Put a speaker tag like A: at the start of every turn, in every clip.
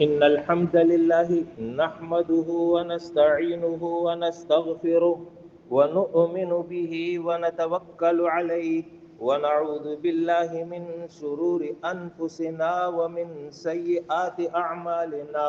A: إن الحمد لله نحمده ونستعينه ونستغفره ونؤمن به ونتوكل عليه ونعوذ بالله من شرور أنفسنا ومن سيئات أعمالنا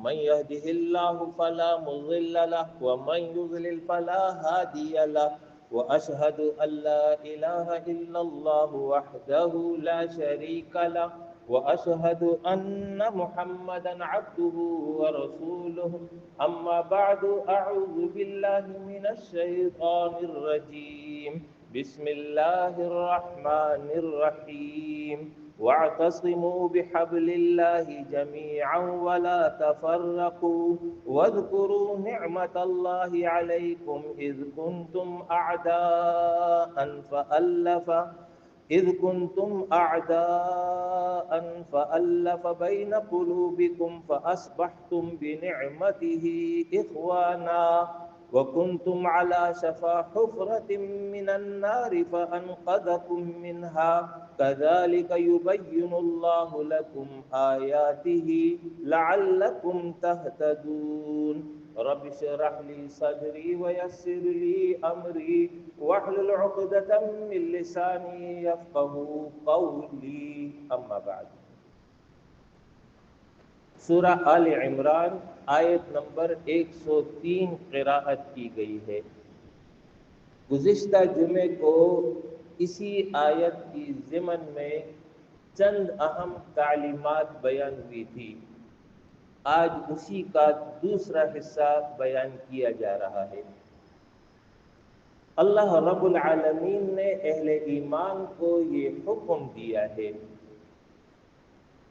A: من يهده الله فلا مضل له ومن يضلل فلا هادي له وأشهد أن لا إله إلا الله وحده لا شريك له وأشهد أن محمدا عبده ورسوله أما بعد أعوذ بالله من الشيطان الرجيم بسم الله الرحمن الرحيم واعتصموا بحبل الله جميعا ولا تفرقوا واذكروا نعمة الله عليكم إذ كنتم أعداء فألف بين قلوبكم فأصبحتم بنعمته إخوانا وكنتم على شفا حفرة من النار فأنقذكم منها كذلك يبين الله لكم آياته لعلكم تهتدون رب اشرح لي صدري ويسر لي أمري واحلل عقدة من لساني يفقهوا قولي أما بعد سورہ آل عمران آیت نمبر 103 قراءت کی گئی ہے۔ گزشتہ جمعے کو اسی آیت کی ضمن میں چند اہم تعلیمات بیان ہوئی تھی۔ آج اسی کا دوسرا حصہ بیان کیا جا رہا ہے۔ اللہ رب العالمین نے اہل ایمان کو یہ حکم دیا ہے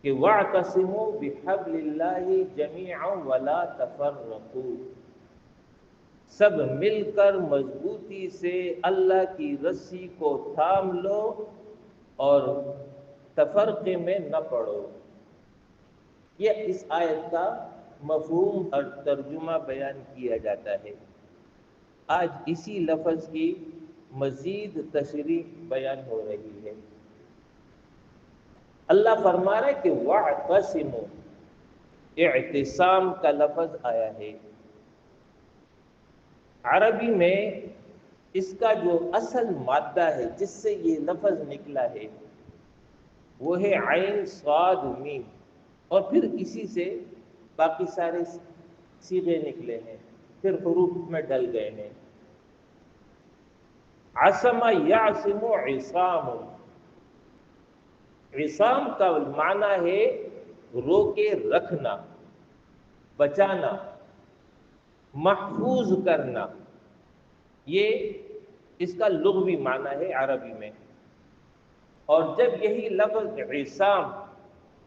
A: کہ وَاعْتَصِمُوا بِحَبْلِ اللَّهِ جَمِيعًا وَلَا تَفَرَّقُوا، سب مل کر مضبوطی سے اللہ کی رسی کو تھام لو اور تفرقے میں نہ پڑو۔ یہ اس آیت کا مفہوم اور ترجمہ بیان کیا جاتا ہے۔ آج اسی لفظ کی مزید تشریح بیان ہو رہی ہے۔ اللہ فرما رہا ہے کہ وَاعْتَصِمُوا، اعتصام کا لفظ آیا ہے۔ عربی میں اس کا جو اصل مادہ ہے جس سے یہ لفظ نکلا ہے وہ ہے عین صاد میم، اور پھر اسی سے باقی سارے صیغے نکلے ہیں، پھر حروف میں ڈل گئے ہیں۔ عصم یعصم عصام، عصام کا معنی ہے روکے رکھنا، بچانا، محفوظ کرنا۔ یہ اس کا لغوی معنی ہے عربی میں۔ اور جب یہی لفظ عصام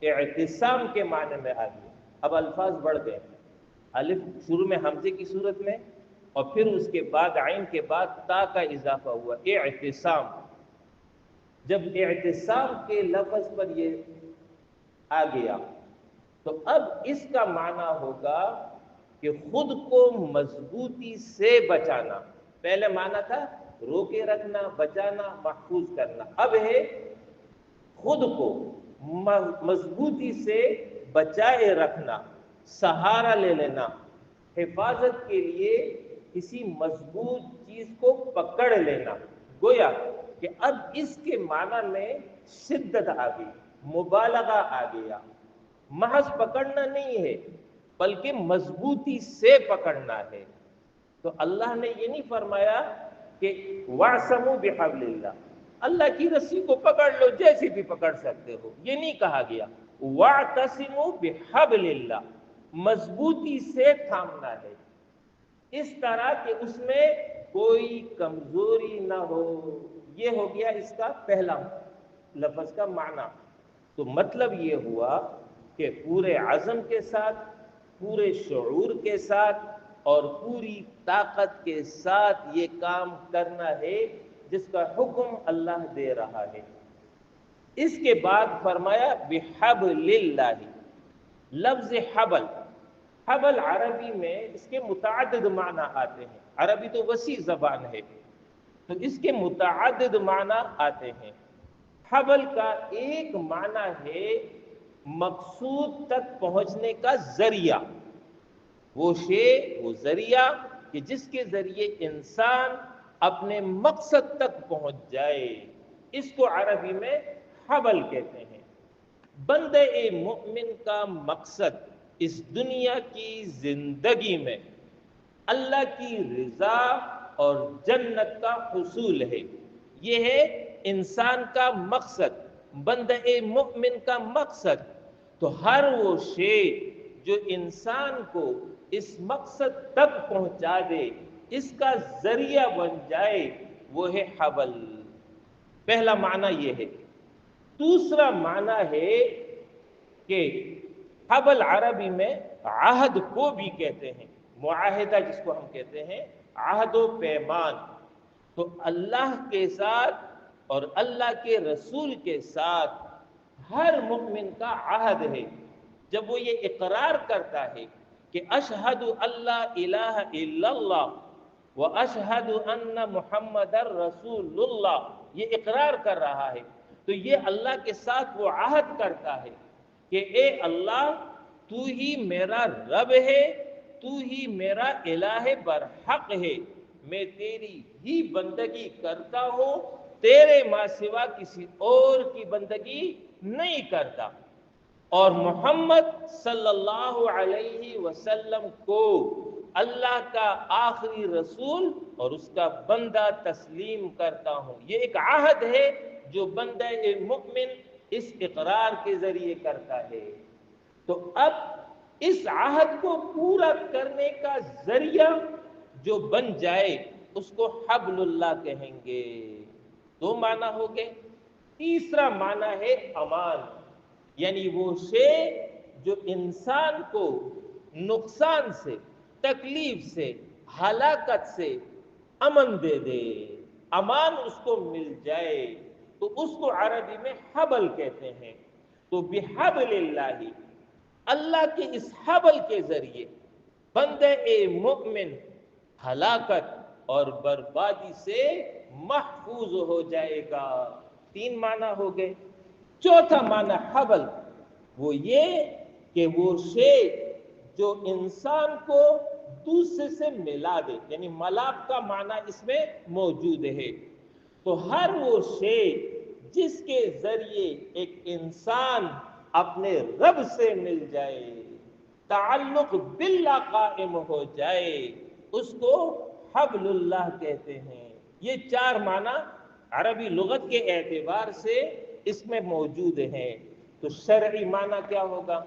A: اعتصام کے معنی میں آ گیا، اب الفاظ بڑھ گئے، الف شروع میں حمزے کی صورت میں اور پھر اس کے بعد عین کے بعد تا کا اضافہ ہوا، اعتصام۔ جب اعتصام کے لفظ پر یہ آ گیا تو اب اس کا معنی ہوگا کہ خود کو مضبوطی سے بچانا۔ پہلے معنی تھا روکے رکھنا، بچانا، محفوظ کرنا، اب ہے خود کو مضبوطی سے بچائے رکھنا، سہارا لے لینا، حفاظت کے لیے کسی مضبوط چیز کو پکڑ لینا۔ گویا کہ اب اس کے معنی میں شدت آ گئی، مبالغہ آ گیا، محض پکڑنا نہیں ہے بلکہ مضبوطی سے پکڑنا ہے۔ تو اللہ نے یہ نہیں فرمایا کہ وَاعْصَمُوا بِحَبْلِ اللَّهِ، اللہ کی رسی کو پکڑ لو جیسے بھی پکڑ سکتے ہو، یہ نہیں کہا گیا۔ وَاعْتَصِمُوا بِحَبْلِ اللَّهِ، مضبوطی سے تھامنا ہے، اس طرح کہ اس میں کوئی کمزوری نہ ہو۔ یہ ہو گیا اس کا پہلا لفظ کا معنی۔ تو مطلب یہ ہوا کہ پورے عزم کے ساتھ، پورے شعور کے ساتھ اور پوری طاقت کے ساتھ یہ کام کرنا ہے جس کا حکم اللہ دے رہا ہے۔ اس کے بعد فرمایا بحبل اللہ، لفظ حبل، حبل عربی میں اس کے متعدد معنی آتے ہیں، عربی تو وسیع زبان ہے تو اس کے متعدد معنی آتے ہیں۔ حبل کا ایک معنی ہے مقصود تک پہنچنے کا ذریعہ، وہ شے، وہ ذریعہ کہ جس کے ذریعے انسان اپنے مقصد تک پہنچ جائے، اس کو عربی میں حبل کہتے ہیں۔ بندہ مؤمن کا مقصد اس دنیا کی زندگی میں اللہ کی رضا اور جنت کا حصول ہے، یہ ہے انسان کا مقصد، بندہ مؤمن کا مقصد۔ تو ہر وہ شے جو انسان کو اس مقصد تک پہنچا دے، اس کا ذریعہ بن جائے، وہ ہے حبل۔ پہلا معنی یہ ہے۔ دوسرا معنی ہے کہ حبل عربی میں عہد کو بھی کہتے ہیں، معاہدہ جس کو ہم کہتے ہیں، عہد و پیمان۔ تو اللہ کے ساتھ اور اللہ کے رسول کے ساتھ ہر مومن کا عہد ہے، جب وہ یہ اقرار کرتا ہے کہ اشہد اللہ الہ الا اللہ واشہد ان محمد رسول اللہ، یہ اقرار کر رہا ہے، تو یہ اللہ کے ساتھ وہ عہد کرتا ہے کہ اے اللہ، تو ہی میرا رب ہے، تو ہی میرا الہ برحق ہے، میں تیری ہی بندگی کرتا ہوں، تیرے ماں سوا کسی اور کی بندگی نہیں کرتا، اور محمد صلی اللہ علیہ وسلم کو اللہ کا آخری رسول اور اس کا بندہ تسلیم کرتا ہوں۔ یہ ایک عہد ہے جو بندہ مؤمن اس اقرار کے ذریعے کرتا ہے۔ تو اب اس عہد کو پورا کرنے کا ذریعہ جو بن جائے، اس کو حبل اللہ کہیں گے۔ دو معنی ہو گئے۔ تیسرا معنی ہے امان، یعنی وہ شے جو انسان کو نقصان سے، تکلیف سے، ہلاکت سے امن دے دے، امان اس کو مل جائے، تو اس کو عربی میں حبل کہتے ہیں۔ تو بحبل اللہ، اللہ کے اس حبل کے ذریعے بندہ مؤمن ہلاکت اور بربادی سے محفوظ ہو جائے گا۔ تین معنی ہو گئے۔ چوتھا معنی حبل وہ یہ کہ وہ شے جو انسان کو دوسرے سے ملا دے، یعنی ملاپ کا معنی اس میں موجود ہے۔ تو ہر وہ شے جس کے ذریعے ایک انسان اپنے رب سے مل جائے، تعلق باللہ قائم ہو جائے، اس کو حبل اللہ کہتے ہیں۔ یہ چار معنی عربی لغت کے اعتبار سے اس میں موجود ہیں۔ تو شرعی معنی کیا ہوگا؟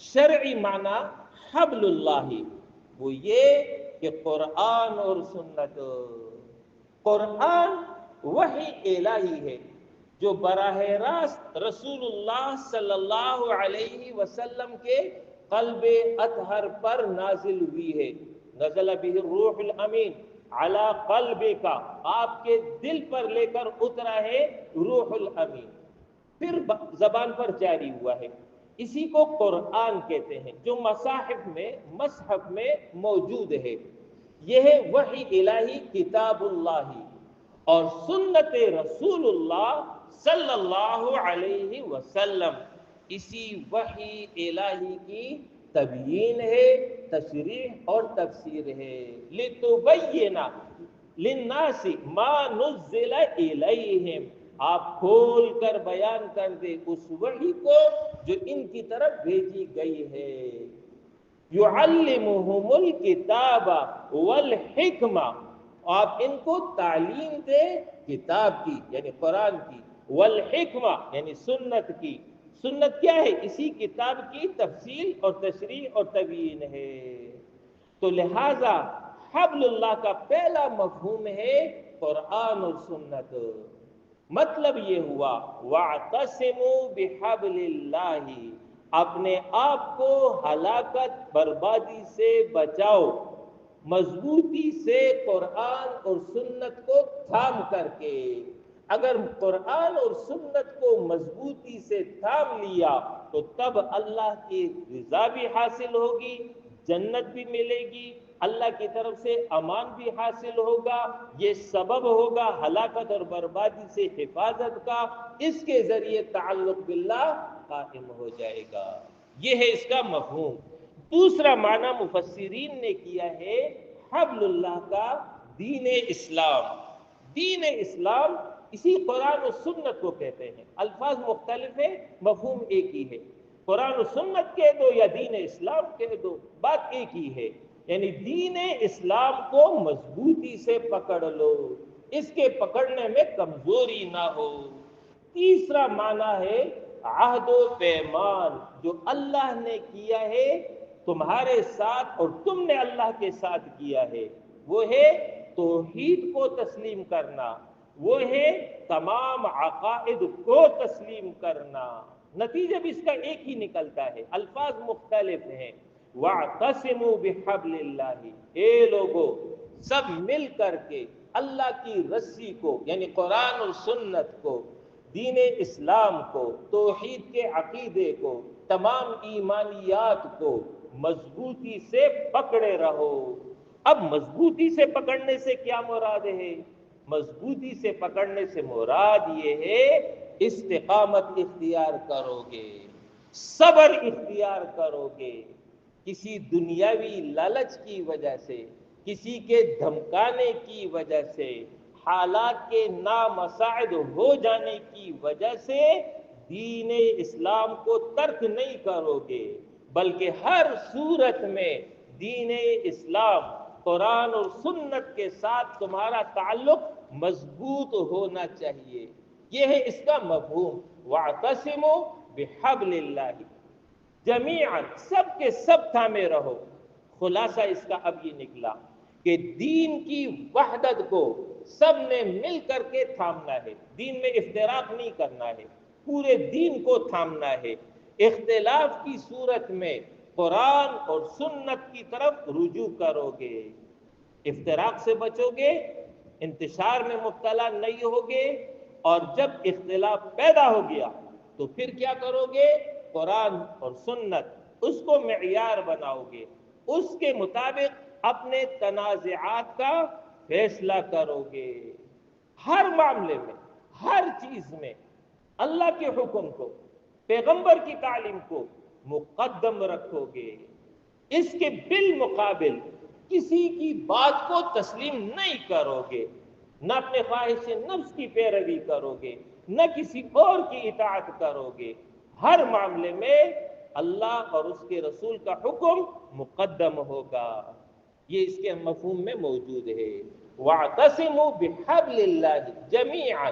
A: شرعی معنی حبل اللہ وہ یہ کہ قرآن اور سنت۔ قرآن وحی الہی ہے جو براہ راست رسول اللہ صلی اللہ علیہ وسلم کے قلب اطہر پر نازل ہوئی ہے۔ نزل بہ الروح الامین علی قلبک، آپ کے دل پر لے کر اترا ہے روح الامین، پھر زبان پر جاری ہوا ہے۔ اسی کو قرآن کہتے ہیں جو مصحف میں موجود ہے۔ یہ ہے وحی الہی کتاب اللہ، اور سنت رسول اللہ صلی اللہ علیہ وسلم اسی وحی الہی کی تبیین ہے، تشریح اور تفسیر ہے۔ لِتُبَيِّنَ لِلنَّاسِ مَا نُزِّلَ إِلَيْهِمْ، آپ کھول کر بیان کر دے اس وحی کو جو ان کی طرف بھیجی گئی ہے۔ يُعَلِّمُهُمُ الْكِتَابَ وَالْحِكْمَةَ، آپ ان کو تعلیم دے کتاب کی یعنی قرآن کی، والحکمہ یعنی سنت کی۔ سنت کیا ہے؟ اسی کتاب کی تفصیل اور تشریح اور تبیین ہے۔ تو لہذا حبل اللہ کا پہلا مفہوم ہے قرآن اور سنت۔ مطلب یہ ہوا وَاعْتَصِمُوا بِحَبْلِ اللَّهِ، اپنے آپ کو ہلاکت بربادی سے بچاؤ مضبوطی سے قرآن اور سنت کو تھام کر کے۔ اگر قرآن اور سنت کو مضبوطی سے تھام لیا تو تب اللہ کی رضا بھی حاصل ہوگی، جنت بھی ملے گی، اللہ کی طرف سے امان بھی حاصل ہوگا، یہ سبب ہوگا ہلاکت اور بربادی سے حفاظت کا۔ اس کے ذریعے تعلق باللہ قائم ہو جائے گا۔ یہ ہے اس کا مفہوم۔ دوسرا معنی مفسرین نے کیا ہے حبل اللہ کا دین اسلام۔ دین اسلام اسی قرآن و سنت کو کہتے ہیں، الفاظ مختلف ہیں، مفہوم ایک ہی ہے۔ قرآن و سنت کہہ دو یا دین اسلام کہہ دو، بات ایک ہی ہے۔ یعنی دین اسلام کو مضبوطی سے پکڑ لو، اس کے پکڑنے میں کمزوری نہ ہو۔ تیسرا معنی ہے عہد و پیمان، جو اللہ نے کیا ہے تمہارے ساتھ اور تم نے اللہ کے ساتھ کیا ہے، وہ ہے توحید کو تسلیم کرنا، وہ ہے تمام عقائد کو تسلیم کرنا۔ نتیجہ بھی اس کا ایک ہی نکلتا ہے، الفاظ مختلف ہیں۔ وَاعْتَصِمُوا بِحَبْلِ اللَّهِ، اے لوگو سب مل کر کے اللہ کی رسی کو، یعنی قرآن اور سنت کو، دین اسلام کو، توحید کے عقیدے کو، تمام ایمانیات کو مضبوطی سے پکڑے رہو۔ اب مضبوطی سے پکڑنے سے کیا مراد ہے؟ مضبوطی سے پکڑنے سے مراد یہ ہے استقامت اختیار کرو گے، صبر اختیار کرو گے۔ کسی دنیاوی لالچ کی وجہ سے، کسی کے دھمکانے کی وجہ سے، حالات کے نامساعد ہو جانے کی وجہ سے دین اسلام کو ترک نہیں کرو گے، بلکہ ہر صورت میں دین اسلام، قرآن اور سنت کے ساتھ تمہارا تعلق مضبوط ہونا چاہیے۔ یہ ہے اس کا مفہوم، وَاعْتَصِمُوا بِحَبْلِ اللَّهِ جمیعاً، سب کے سب تھامے رہو۔ خلاصہ اس کا اب یہ نکلا کہ دین کی وحدت کو سب نے مل کر کے تھامنا ہے، دین میں افتراق نہیں کرنا ہے، پورے دین کو تھامنا ہے۔ اختلاف کی صورت میں قرآن اور سنت کی طرف رجوع کرو گے، افتراق سے بچو گے، انتشار میں مبتلا نہیں ہوگے، اور جب اختلاف پیدا ہو گیا تو پھر کیا کرو گے؟ قرآن اور سنت اس کو معیار بناؤ گے، اس کے مطابق اپنے تنازعات کا فیصلہ کرو گے۔ ہر معاملے میں، ہر چیز میں اللہ کے حکم کو، پیغمبر کی تعلیم کو مقدم رکھو گے، اس کے بالمقابل کسی کی بات کو تسلیم نہیں کرو گے، نہ اپنے خواہش نفس کی پیروی کرو گے، نہ کسی اور کی اطاعت کرو گے۔ ہر معاملے میں اللہ اور اس کے رسول کا حکم مقدم ہوگا۔ یہ اس کے مفہوم میں موجود ہے۔ وَاعْتَصِمُوا بِحَبْلِ اللَّهِ جَمِيعًا،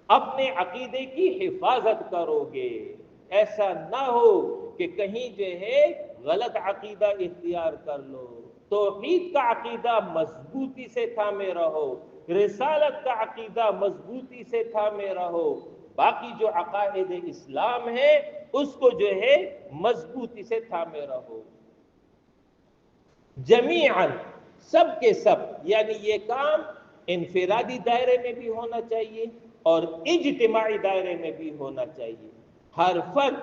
A: اپنے عقیدے کی حفاظت کرو گے۔ ایسا نہ ہو کہ کہیں جو ہے غلط عقیدہ اختیار کر لو۔ توحید کا عقیدہ مضبوطی سے تھامے رہو، رسالت کا عقیدہ مضبوطی سے تھامے رہو، باقی جو عقائد اسلام ہے اس کو جو ہے مضبوطی سے تھامے رہو۔ جمیعاً، سب کے سب، یعنی یہ کام انفرادی دائرے میں بھی ہونا چاہیے اور اجتماعی دائرے میں بھی ہونا چاہیے۔ ہر فرد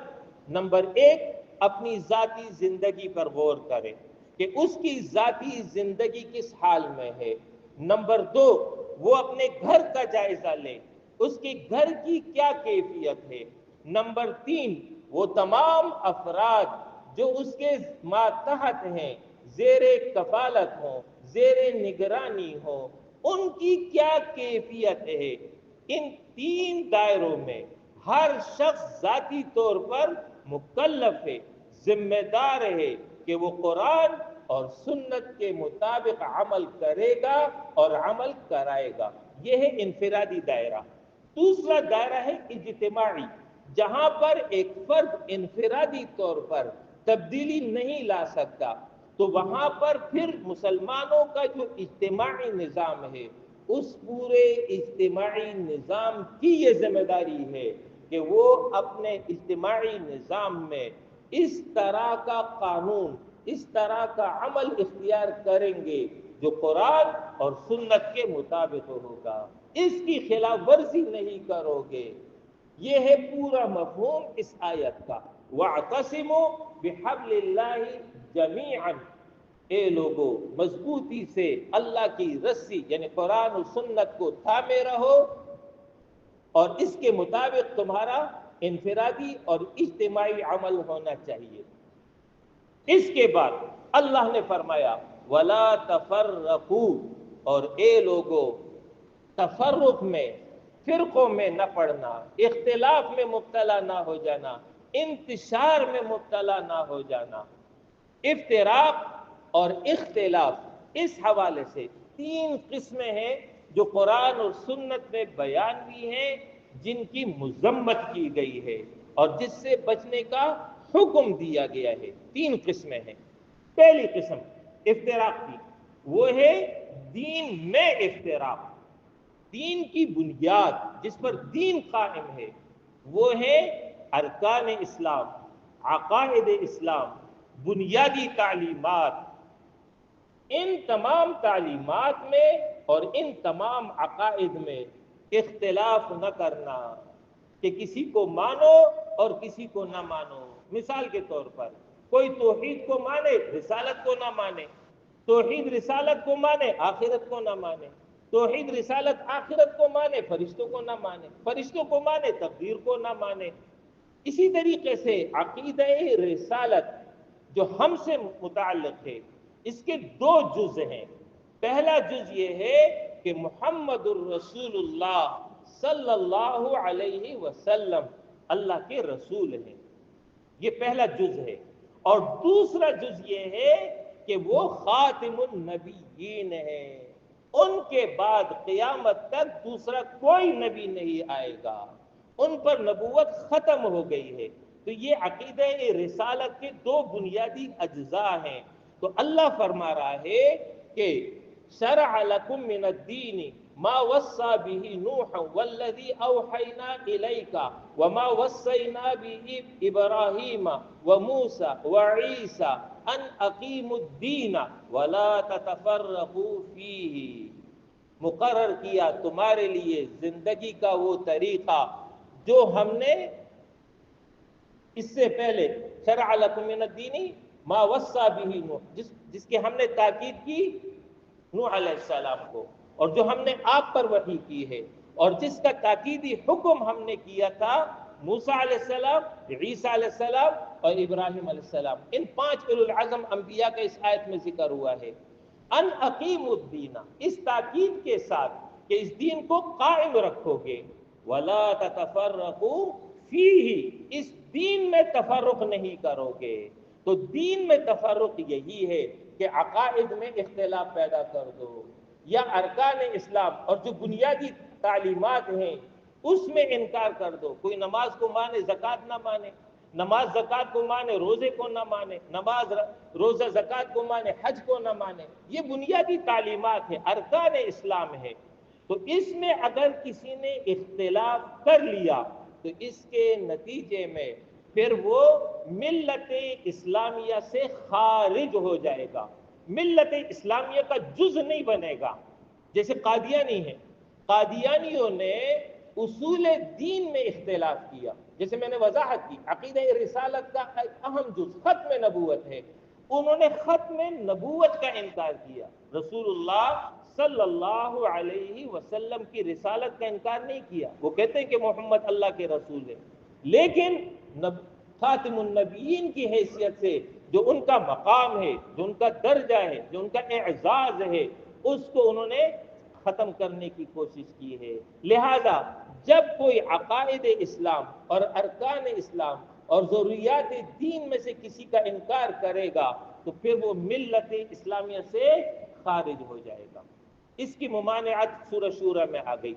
A: نمبر ایک اپنی ذاتی زندگی پر غور کرے کہ اس کی ذاتی زندگی کس حال میں ہے۔ نمبر دو، وہ اپنے گھر کا جائزہ لے، اس کے گھر کی کیا کیفیت ہے۔ نمبر تین، وہ تمام افراد جو اس کے ماتحت ہیں، زیر کفالت ہوں، زیر نگرانی ہوں، ان کی کیا کیفیت ہے۔ ان تین دائروں میں ہر شخص ذاتی طور پر مکلف ہے، ذمہ دار ہے کہ وہ قرآن اور سنت کے مطابق عمل کرے گا اور عمل کرائے گا۔ یہ ہے انفرادی دائرہ۔ دوسرا دائرہ ہے اجتماعی، جہاں پر ایک فرد انفرادی طور پر تبدیلی نہیں لا سکتا، تو وہاں پر پھر مسلمانوں کا جو اجتماعی نظام ہے، اس پورے اجتماعی نظام کی یہ ذمہ داری ہے کہ وہ اپنے اجتماعی نظام میں اس طرح کا قانون، اس طرح کا عمل اختیار کریں گے جو قرآن اور سنت کے مطابق ہوگا، اس کی خلاف ورزی نہیں کرو گے۔ یہ ہے پورا مفہوم اس آیت کا، وَاعْتَصِمُوا بِحَبْلِ اللَّهِ جَمِيعًا، اے لوگو مضبوطی سے اللہ کی رسی یعنی قرآن و سنت کو تھامے رہو اور اس کے مطابق تمہارا انفرادی اور اجتماعی عمل ہونا چاہیے۔ اس کے بعد اللہ نے فرمایا وَلَا تَفَرَّقُوا، اور اے لوگو تفرق میں، فرقوں میں نہ پڑنا، اختلاف میں مبتلا نہ ہو جانا، انتشار میں مبتلا نہ ہو جانا۔ افتراق اور اختلاف اس حوالے سے 3 قسمیں ہیں جو قرآن اور سنت میں بیان بھی ہیں، جن کی مذمت کی گئی ہے اور جس سے بچنے کا حکم دیا گیا ہے۔ 3 قسمیں ہیں۔ پہلی قسم افتراق کی، وہ ہے دین میں افتراق، دین کی بنیاد جس پر دین قائم ہے، وہ ہے ارکان اسلام، عقائد اسلام، بنیادی تعلیمات۔ ان تمام تعلیمات میں اور ان تمام عقائد میں اختلاف نہ کرنا کہ کسی کو مانو اور کسی کو نہ مانو۔ مثال کے طور پر کوئی توحید کو مانے، رسالت کو نہ مانے، توحید رسالت کو مانے، آخرت کو نہ مانے، توحید رسالت آخرت کو مانے، فرشتوں کو نہ مانے، فرشتوں کو مانے، تقدیر کو نہ مانے۔ اسی طریقے سے عقیدہ رسالت جو ہم سے متعلق ہے، اس کے 2 جز ہیں۔ پہلا جز یہ ہے کہ محمد الرسول اللہ صلی اللہ علیہ وسلم اللہ کے رسول ہیں، یہ پہلا جز ہے۔ اور دوسرا جز یہ ہے کہ وہ خاتم النبیین ہے، ان کے بعد قیامت تک دوسرا کوئی نبی نہیں آئے گا، ان پر نبوت ختم ہو گئی ہے۔ تو یہ عقیدہ رسالت کے 2 بنیادی اجزاء ہیں۔ تو اللہ فرما رہا ہے کہ شرع لکم من الدین ما وصى به نوح والذی اوحینا الیک وما وصینا به ابراہیم وموسیٰ وعیسیٰ ان اقیموا الدین ولا تتفرقوا فیہ، مقرر کیا تمہارے لیے زندگی کا وہ طریقہ جو ہم نے اس سے پہلے شرع لکم من الدین ما وصى به نوح، جس کی ہم نے تاکید کی نوح علیہ السلام کو، اور جو ہم نے آپ پر وحی کی ہے، اور جس کا تاکیدی حکم ہم نے کیا تھا موسیٰ علیہ السلام، عیسیٰ علیہ السلام اور ابراہیم علیہ السلام۔ ان 5 اولو العزم انبیاء کا اس آیت میں ذکر ہوا ہے۔ ان اقیموا الدین، اس تاکید کے ساتھ کہ اس دین کو قائم رکھو گے، ولا تتفرقوا فیہ، اس دین میں تفرق نہیں کرو گے۔ تو دین میں تفرق یہی ہے کہ عقائد میں اختلاف پیدا کر دو، یا ارکان اسلام اور جو بنیادی تعلیمات ہیں اس میں انکار کر دو۔ کوئی نماز کو مانے، زکوٰۃ نہ مانے، نماز زکوٰۃ کو مانے، روزے کو نہ مانے، نماز روزہ زکوٰۃ کو مانے، حج کو نہ مانے، یہ بنیادی تعلیمات ہیں، ارکان اسلام ہے۔ تو اس میں اگر کسی نے اختلاف کر لیا تو اس کے نتیجے میں پھر وہ ملت اسلامیہ سے خارج ہو جائے گا، ملت اسلامیہ کا جز نہیں بنے گا۔ جیسے قادیانی ہیں، قادیانیوں نے اصول دین میں اختلاف کیا، جیسے میں نے وضاحت کی عقیدہ رسالت کا ایک اہم جز ختم نبوت ہے، انہوں نے ختم نبوت کا انکار کیا، رسول اللہ صلی اللہ علیہ وسلم کی رسالت کا انکار نہیں کیا۔ وہ کہتے ہیں کہ محمد اللہ کے رسول ہے، لیکن خاتم النبیین کی حیثیت سے جو ان کا مقام ہے، جو ان کا درجہ ہے، جو ان کا اعزاز ہے، اس کو انہوں نے ختم کرنے کی کوشش کی ہے۔ لہذا جب کوئی عقائد اسلام اور ارکان اسلام اور ضروریات دین میں سے کسی کا انکار کرے گا تو پھر وہ ملت اسلامیہ سے خارج ہو جائے گا۔ اس کی ممانعت سورہ شورى میں آ گئی۔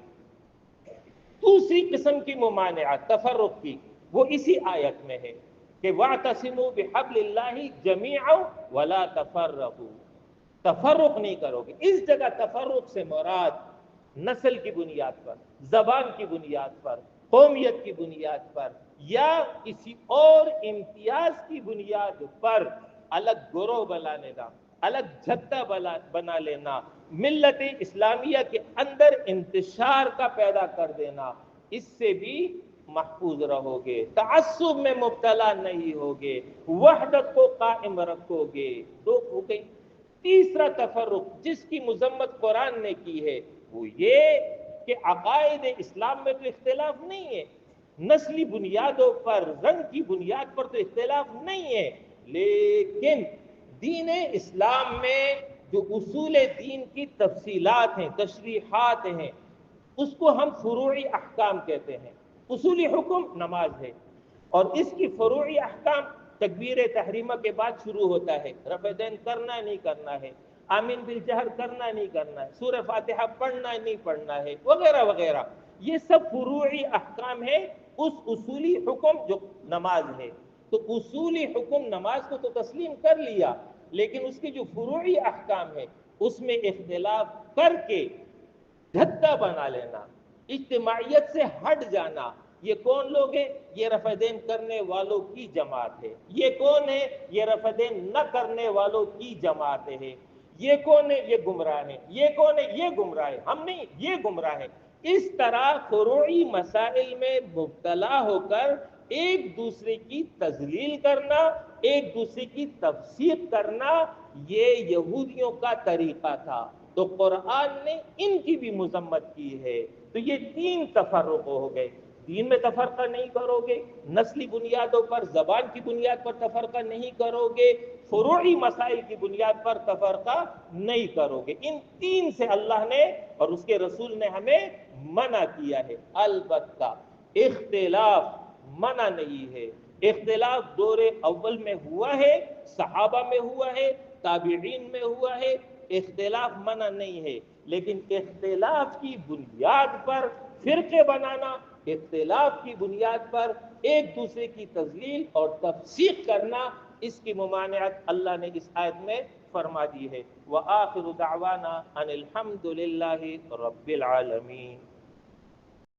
A: دوسری قسم کی ممانعت تفرق کی وہ اسی آیت میں ہے کہ وَاعْتَصِمُوا بِحَبْلِ اللَّهِ جَمِيعًا وَلَا تَفَرَّقُوا، تفرق نہیں کرو گے۔ اس جگہ تفرق سے مراد نسل کی بنیاد پر، زبان کی بنیاد پر، قومیت کی بنیاد پر یا کسی اور امتیاز کی بنیاد پر الگ گروہ بنا لینا، الگ جھتہ بنا لینا، ملت اسلامیہ کے اندر انتشار کا پیدا کر دینا، اس سے بھی محفوظ رہو گے، تعصب میں مبتلا نہیں ہوگے، وحدت کو قائم رکھو گے۔ دو ہو گئی۔ تیسرا تفرق جس کی مذمت قرآن نے کی ہے وہ یہ کہ عقائد اسلام میں تو اختلاف نہیں ہے، نسلی بنیادوں پر، رنگ کی بنیاد پر تو اختلاف نہیں ہے، لیکن دین اسلام میں جو اصول دین کی تفصیلات ہیں، تشریحات ہیں، اس کو ہم فروعی احکام کہتے ہیں۔ اصولی حکم نماز ہے، اور اس کی فروعی احکام تکبیر تحریمہ کے بعد شروع ہوتا ہے، رفع دین کرنا نہیں کرنا ہے، آمین بالجہر کرنا نہیں کرنا ہے، سورہ فاتحہ پڑھنا نہیں پڑھنا ہے، وغیرہ وغیرہ۔ یہ سب فروعی احکام ہے اس اصولی حکم جو نماز ہے۔ تو اصولی حکم نماز کو تو تسلیم کر لیا، لیکن اس کے جو فروعی احکام ہے اس میں اختلاف کر کے گھتا بنا لینا، اجتماعیت سے ہٹ جانا۔ یہ کون لوگ ہیں؟ یہ رفع دین کرنے والوں کی جماعت ہے۔ یہ کون ہے؟ یہ رفع دین نہ کرنے والوں کی جماعت ہے۔ یہ کون ہے؟ یہ گمراہ ہے۔ یہ کون ہے؟ یہ گمراہ ہے۔ ہم نہیں، یہ گمراہ ہے۔ اس طرح فروعی مسائل میں مبتلا ہو کر ایک دوسرے کی تذلیل کرنا، ایک دوسرے کی تفسیق کرنا، یہ یہودیوں کا طریقہ تھا۔ تو قرآن نے ان کی بھی مذمت کی ہے۔ تو یہ تین تفرق ہو گئے۔ دین میں تفرقہ نہیں کرو گے، نسلی بنیادوں پر، زبان کی بنیاد پر تفرقہ نہیں کرو گے، فروعی مسائل کی بنیاد پر تفرقہ نہیں کرو گے۔ ان تین سے اللہ نے اور اس کے رسول نے ہمیں منع کیا ہے۔ البتہ اختلاف منع نہیں ہے۔ اختلاف دور اول میں ہوا ہے، صحابہ میں ہوا ہے، تابعین میں ہوا ہے، اختلاف منع نہیں ہے، لیکن اختلاف کی بنیاد پر فرقے بنانا، اختلاف کی بنیاد پر ایک دوسرے کی تذلیل اور تفسیق کرنا، اس کی ممانعت اللہ نے اس آیت میں فرما دی ہے۔ وآخر دعوانا ان الحمد للہ رب العالمین۔